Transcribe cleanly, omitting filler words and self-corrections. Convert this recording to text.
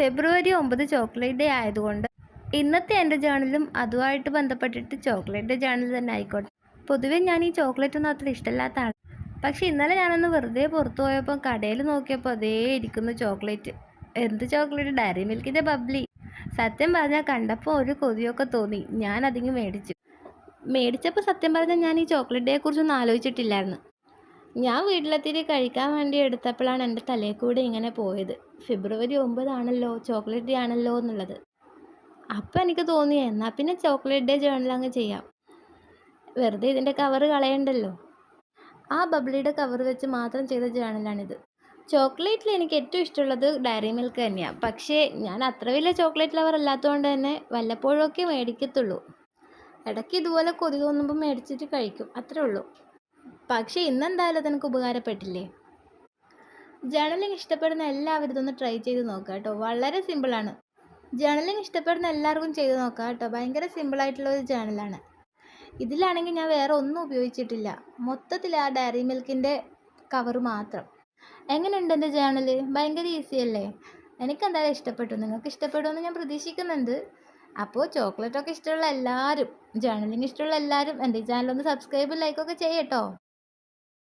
ഫെബ്രുവരി 9 chocolate day ആയതുകൊണ്ട് ഇന്നത്തെ എൻ്റെ ജേണലും അതുമായിട്ട് ബന്ധപ്പെട്ടിട്ട് ചോക്ലേറ്റ് ജേണൽ തന്നെ ആയിക്കോട്ടെ. പൊതുവെ ഞാൻ ഈ ചോക്ലേറ്റ് ഒന്നും അത്ര ഇഷ്ടമില്ലാത്ത ആൾ. പക്ഷെ ഇന്നലെ ഞാനൊന്ന് വെറുതെ പുറത്തു പോയപ്പോൾ കടയിൽ നോക്കിയപ്പോൾ അതേ ഇരിക്കുന്നു ചോക്ലേറ്റ്. എന്ത് ചോക്ലേറ്റ്? Diary മിൽക്കിൻ്റെ bubbly. സത്യം പറഞ്ഞാൽ കണ്ടപ്പോൾ ഒരു കൊതിയൊക്കെ തോന്നി. ഞാൻ അതിങ്ങ് മേടിച്ചപ്പോൾ സത്യം പറഞ്ഞാൽ ഞാൻ ഈ ചോക്ലേറ്റ് ഡേയെ കുറിച്ചൊന്നും ആലോചിച്ചിട്ടില്ലായിരുന്നു. ഞാൻ വീട്ടിലെത്തിയിട്ട് കഴിക്കാൻ വേണ്ടി എടുത്തപ്പോഴാണ് എൻ്റെ തലയിൽ കൂടെ ഇങ്ങനെ പോയത്, ഫെബ്രുവരി 9 ആണല്ലോ, ചോക്ലേറ്റ് ഡേ ആണല്ലോ എന്നുള്ളത്. അപ്പം എനിക്ക് തോന്നി എന്നാൽ പിന്നെ ചോക്ലേറ്റ് ഡേ ജേണൽ അങ്ങ് ചെയ്യാം, വെറുതെ ഇതിൻ്റെ കവർ കളയണ്ടല്ലോ. ആ ബബ്ലിയുടെ കവർ വെച്ച് മാത്രം ചെയ്ത ജേണലാണിത്. ചോക്ലേറ്റിൽ എനിക്ക് ഏറ്റവും ഇഷ്ടമുള്ളത് ഡയറി മിൽക്ക് തന്നെയാണ്. പക്ഷേ ഞാൻ അത്ര വലിയ ചോക്ലേറ്റ് ലവർ അല്ലാത്തതുകൊണ്ട് തന്നെ വല്ലപ്പോഴൊക്കെ മേടിക്കത്തുള്ളൂ. ഇടയ്ക്ക് ഇതുപോലെ കൊതി തോന്നുമ്പോൾ മേടിച്ചിട്ട് കഴിക്കും, അത്രേ ഉള്ളൂ. പക്ഷേ ഇന്നെന്തായാലും അതെനിക്ക് ഉപകാരപ്പെട്ടില്ലേ. ജേണലിങ് ഇഷ്ടപ്പെടുന്ന എല്ലാവരും ഇതൊന്ന് ട്രൈ ചെയ്ത് നോക്കുക കേട്ടോ, വളരെ സിമ്പിളാണ്. ജേണലിങ് ഇഷ്ടപ്പെടുന്ന എല്ലാവർക്കും ചെയ്ത് നോക്കുക കേട്ടോ, ഭയങ്കര സിമ്പിളായിട്ടുള്ള ഒരു ജേണലാണ്. ഇതിലാണെങ്കിൽ ഞാൻ വേറെ ഒന്നും ഉപയോഗിച്ചിട്ടില്ല, മൊത്തത്തിൽ ആ ഡയറി മിൽക്കിൻ്റെ കവർ മാത്രം. എങ്ങനെയുണ്ട് എൻ്റെ ജേണൽ? ഭയങ്കര ഈസി അല്ലേ? എനിക്കെന്തായാലും ഇഷ്ടപ്പെട്ടു, നിങ്ങൾക്ക് ഇഷ്ടപ്പെടുമെന്ന് ഞാൻ പ്രതീക്ഷിക്കുന്നുണ്ട്. അപ്പോൾ ചോക്ലേറ്റൊക്കെ ഇഷ്ടമുള്ള എല്ലാവരും, ജേണലിങ് ഇഷ്ടമുള്ള എല്ലാവരും എൻ്റെ ചാനലൊന്ന് സബ്സ്ക്രൈബ് ലൈക്കൊക്കെ ചെയ്യട്ടോ.